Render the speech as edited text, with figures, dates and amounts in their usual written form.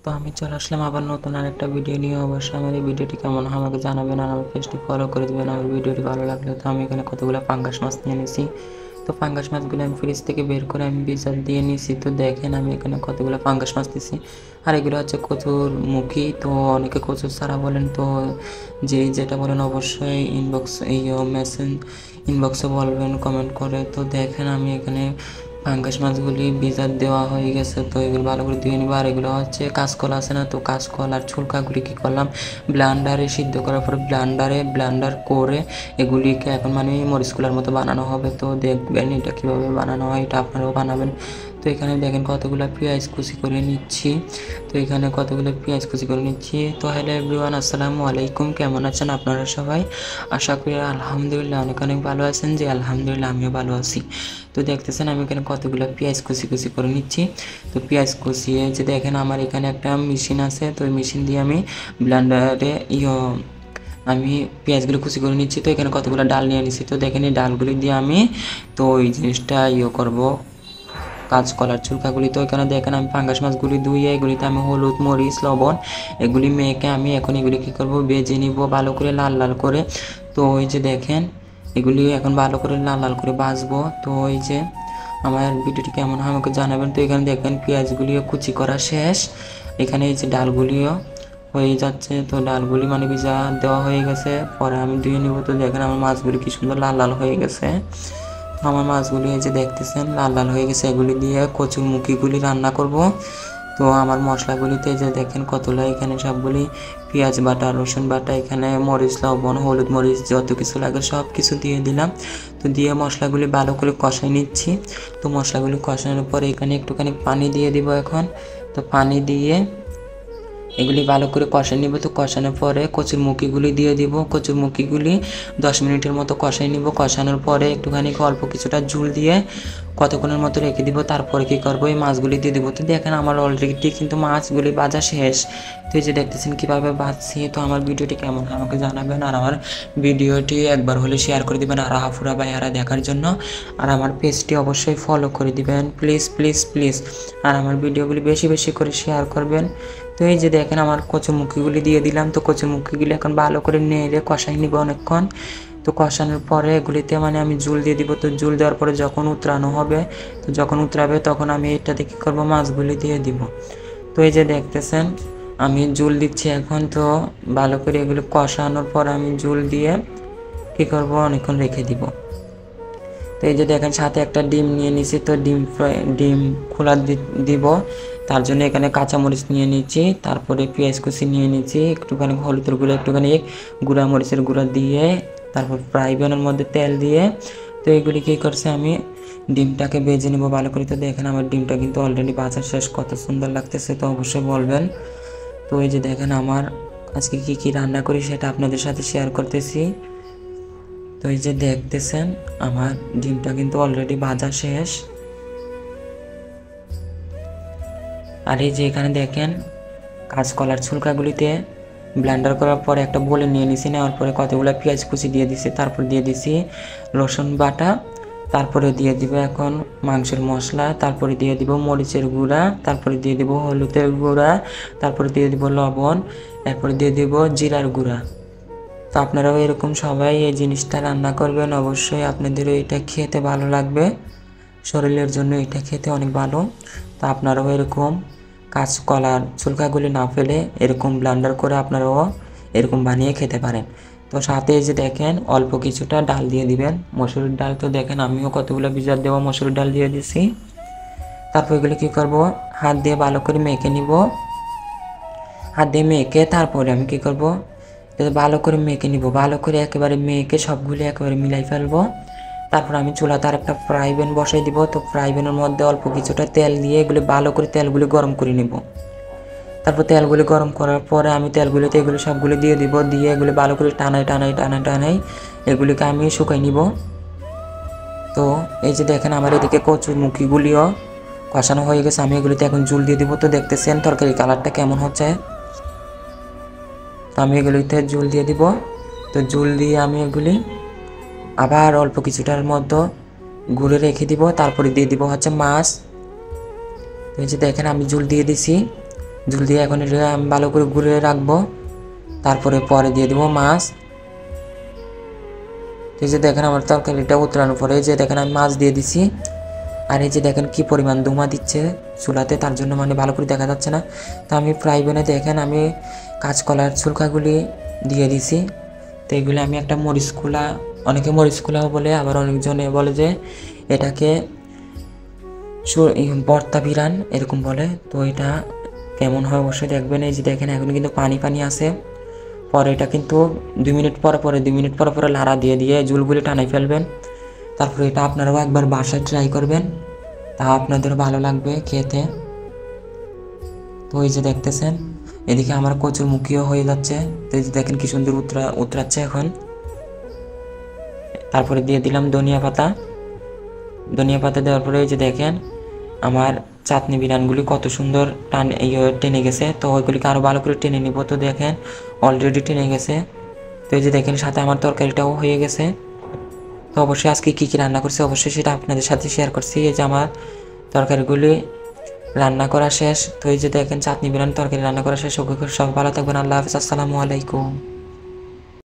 তো আমি চলে আসলাম আবার নতুন আরেকটা ভিডিও নিয়ে। অবশ্যই আমার এই ভিডিওটি কেমন হয় আমাকে জানাবেন, আর আমার পেজটি ফলো করে দেবেন। আমার ভিডিওটি ভালো লাগলে তো আমি এখানে কতগুলো পাঙ্গাস মাছ নিয়ে নিয়েছি। তো পাঙ্গাস মাছগুলো আমি ফ্রিজ থেকে বের করে আমি বিজার দিয়ে নিয়েছি। তো দেখেন আমি এখানে কতগুলো পাঙ্গাস মাছ দিয়েছি। আর এগুলো হচ্ছে কচুর মুখী। তো অনেকে কচুর ছাড়া বলেন, তো যে যেটা বলেন অবশ্যই ইনবক্সে বলবেন কমেন্ট করে। তো দেখেন আমি এখানে পাঙ্গাস মাছগুলি বিজার দেওয়া হয়ে গেছে। তো এগুলো ভালো করে ধুয়ে নিব। আর এগুলো হচ্ছে কাঁচকলা আছে না, তো কাঁচকলা আর ছুলকাগুলি কী করলাম, ব্লান্ডারে সিদ্ধ করার পরে ব্লান্ডার করে এগুলিকে এখন মানে মরিচগুলার মতো বানানো হবে। তো দেখবেন এটা কীভাবে বানানো হয়, এটা আপনারাও বানাবেন। তো এখানে দেখেন কতগুলো পেঁয়াজ কুচি করে নিচ্ছি। তো হ্যালো এভরিওয়ান, আসসালামু আলাইকুম। কেমন আছেন আপনারা সবাই? আশা করি আলহামদুলিল্লাহ অনেক অনেক ভালো আছেন। যে আলহামদুলিল্লাহ আমিও ভালো আছি। তো দেখতেছেন আমি এখানে কতগুলো পেঁয়াজ কুচি করে নিচ্ছি। তো পেঁয়াজ কুচিয়ে যে দেখেন আমার এখানে একটা মেশিন আছে। তো ওই মেশিন দিয়ে আমি ব্লেন্ডারে আমি পেঁয়াজগুলো কুচি করে নিচ্ছি। তো এখানে কতগুলো ডাল নিয়ে নিচ্ছি। তো দেখেন এই ডালগুলি দিয়ে আমি তো ওই জিনিসটা করব, কাঁচকলার ছুলকাগুলি। তো এখানে দেখেন আমি পাঙ্গাস মাছগুলি ধুয়ে এগুলিতে আমি হলুদ মরিচ লবণ এগুলি মেখে আমি এখন এগুলি কী করবো, ভেজে নিব ভালো করে লাল লাল করে। তো ওই যে দেখেন এগুলি এখন ভালো করে লাল লাল করে ভাজবো। তো ওই যে আমার ভিডিওটি কেমন হয় আমাকে জানাবেন। তো এখানে দেখেন পেঁয়াজগুলিও কুচি করা শেষ। এখানে এই যে ডালগুলিও হয়ে যাচ্ছে। তো ডালগুলি মানে ভিজা দেওয়া হয়ে গেছে, পরে আমি ধুয়ে নিব। তো দেখেন আমার মাছগুলি কি সুন্দর লাল লাল হয়ে গেছে। আমার মাছগুলি এই যে দেখতেছেন লাল লাল হয়ে গেছে। এগুলি দিয়ে কচুর মুখিগুলি রান্না করব। তো আমার মশলাগুলিতে যে দেখেন কতগুলো এখানে সবগুলি পেঁয়াজ বাটা রসুন বাটা এখানে মরিচ লবণ হলুদ মরিচ যত কিছু লাগে সব কিছু দিয়ে দিলাম। তো দিয়ে মশলাগুলি ভালো করে কষাই নিচ্ছি। তো মশলাগুলি কষানোর পরে এখানে একটুখানি পানি দিয়ে দিব এখন। তো পানি দিয়ে এগুলি ভালো করে কষাই নিব। তো কষানোর পরে কচুর মুখিগুলি দিয়ে দিব। কচুর মুখিগুলি 10 মিনিটের মতো কষাই নিব। কষানোর পরে একটুখানি অল্প কিছুটা ঝোল দিয়ে কতক্ষণের মতো রেখে দিব। তারপরে কী করবো, এই মাছগুলি দিয়ে দেবো। তো দেখেন আমার অলরেডি কিন্তু মাছগুলি ভাজা শেষ। তো এই যে দেখতেছেন কীভাবে ভাজছি। তো আমার ভিডিওটি কেমন হয় আমাকে জানাবেন, আর আমার ভিডিওটি একবার হলে শেয়ার করে দিবেন আর হাফুরা ভাইয়ারা দেখার জন্য। আর আমার পেজটি অবশ্যই ফলো করে দিবেন প্লিজ প্লিজ প্লিজ। আর আমার ভিডিওগুলি বেশি বেশি করে শেয়ার করবেন। তো এই যে দেখেন আমার কচুমুখিগুলি দিয়ে দিলাম। তো কচুমুখিগুলি এখন ভালো করে নেড়ে কষাই নিব অনেকক্ষণ। তো কষানোর পরে এগুলিতে মানে আমি ঝোল দিয়ে দিব। তো ঝোল দেওয়ার পরে যখন উতরানো হবে, তো যখন উতরাবে তখন আমি এটাতে কী করবো, মাছগুলি দিয়ে দিব। তো এই যে দেখতেছেন আমি ঝোল দিচ্ছি এখন। তো ভালো করে এগুলো কষানোর পর আমি ঝোল দিয়ে কী করবো, অনেকক্ষণ রেখে দিব। তো এই যে দেখেন সাথে একটা ডিম নিয়ে নিছি। তো ডিম খোলা দিব। তার জন্য এখানে কাঁচামরিচ নিয়ে নিচ্ছি, তারপরে পেঁয়াজ কুচি নিয়ে নিচ্ছি, একটুখানি হলুদের গুঁড়া একটুখানি গুঁড়া মরিচের গুঁড়া দিয়ে তারপর ফ্রাই প্যানের মধ্যে তেল দিয়ে তো এগুলি কী করছে আমি ডিমটাকে ভেজে নেবো ভালো করে। তো দেখেন আমার ডিমটা কিন্তু অলরেডি ভাজা শেষ, কত সুন্দর লাগতেছে। তো অবশ্যই বলবেন। তো এই যে দেখেন আমার আজকে কী রান্না করি সেটা আপনাদের সাথে শেয়ার করতেছি। তো এই যে দেখতেছেন আমার ডিমটা কিন্তু অলরেডি ভাজা শেষ। আর এই যে এখানে দেখেন কাঁচকলার ছুলকাগুলিতে ব্লেন্ডার করার পরে একটা বলে নিয়ে নিছি। নেওয়ার পরে কতগুলো পেঁয়াজ কুচি দিয়ে দিছি, তারপর দিয়ে দিছি রসুন বাটা, তারপরে দিয়ে দিব এখন মাংসের মশলা, তারপরে দিয়ে দিব মরিচের গুঁড়া, তারপরে দিয়ে দিব হলুদের গুঁড়া, তারপরে দিয়ে দিব লবণ, এরপরে দিয়ে দিব জিরার গুঁড়া। তো আপনারাও এরকম সবাই এই জিনিসটা রান্না করবেন। অবশ্যই আপনাদেরও এটা খেতে ভালো লাগবে, শরীরের জন্য এটা খেতে অনেক ভালো। তো আপনারাও এরকম কাঁচকলার ছুলকাগুলি না ফেলে এরকম ব্লেন্ডার করে আপনারাও এরকম বানিয়ে খেতে পারেন। তো সাথে যে দেখেন অল্প কিছুটা ডাল দিয়ে দিবেন, মসুরির ডাল। তো দেখেন আমিও কতগুলো ভিজার দেওয়া মসুরির ডাল দিয়ে দিছি। তারপর এগুলো কী করব, হাত দিয়ে ভালো করে মেখে নিব। হাত দিয়ে মেখে তারপরে আমি কী করব, ভালো করে মেখে নিব, ভালো করে একেবারে মেখে সবগুলি একেবারে মিলাই ফেলবো। তারপর আমি চুলাতে আর একটা ফ্রাই প্যান বসাই দিব। তো ফ্রাই প্যানের মধ্যে অল্প কিছুটা তেল দিয়ে এগুলি ভালো করে তেলগুলি গরম করে নিব। তারপর তেলগুলি গরম করার পরে আমি তেলগুলিতে এগুলি সবগুলি দিয়ে দিব, দিয়ে এগুলি ভালো করে টানাই এগুলিকে আমি শুকাই নিব। তো এই যে দেখেন আমার এদিকে কচুর মুখিগুলিও কষানো হয়ে গেছে, আমি এগুলিতে এখন ঝোল দিয়ে দিব। তো দেখতেছেন তরকারি কালারটা কেমন হচ্ছে। তো আমি এগুলিতে ঝোল দিয়ে দিব। তো ঝোল দিয়ে আমি এগুলি আবার অল্প কিছুটার মধ্যে গুঁড়ে রেখে দিব, তারপরে দিয়ে দিব হচ্ছে মাছ। এই যে দেখেন আমি ঝোল দিয়ে দিছি। ঝুল দিয়ে এখন এটা আমি ভালো করে ঘুরিয়ে রাখবো। তারপরে পরে দিয়ে দেবো মাছ। এই যে দেখেন আমার তরকারিটা উতরানোর পরে যে দেখেন আমি মাছ দিয়ে দিছি। আর এই যে দেখেন কি পরিমাণ ধোঁয়া দিচ্ছে চুলাতে, তার জন্য মানে ভালো করে দেখা যাচ্ছে না। তো আমি ফ্রাই প্যানে দেখেন আমি কাঁচকলার ছুলকাগুলি দিয়ে দিছি। তো এগুলি আমি একটা মরিচ কুলা, অনেকে মরিচ কুলাও বলে, আবার অনেকজনে বলে যে এটাকে ভর্তা বিরান এরকম বলে। তো এটা কেমন হয় অবশ্যই দেখবেন। এই যে দেখেন এখন কিন্তু পানি পানি আছে। পরে এটা কিন্তু 2 মিনিট পরে লাড়া দিয়ে দিয়ে ঝুলগুলি টানাই ফেলবেন। তারপরে এটা আপনারাও একবার বাসায় ট্রাই করবেন, তা আপনাদের ভালো লাগবে খেতে। তো এই যে দেখতেছেন এদিকে আমার কচুর মুখিও হয়ে যাচ্ছে। তো এই যে দেখেন কি সুন্দর উতরাচ্ছে এখন। তারপরে দিয়ে দিলাম ধনিয়া পাতা দেওয়ার পরে এই যে দেখেন আমার চাটনি বিরানগুলি কত সুন্দর টেনে গেছে। তো ওইগুলিকে আরও ভালো করে টেনে নিব। তো দেখেন অলরেডি টেনে গেছে। তো এই যে দেখেন সাথে আমার তরকারিটাও হয়ে গেছে। তো অবশ্যই আজকে কী কী রান্না করছি অবশ্যই সেটা আপনাদের সাথে শেয়ার করছি। এই যে আমার তরকারিগুলি রান্না করা শেষ। তো এই যে দেখেন চাটনি বিরান তরকারি রান্না করা শেষ। সব ভালো থাকবেন। আল্লাহ হাফিজ, আসসালামু আলাইকুম।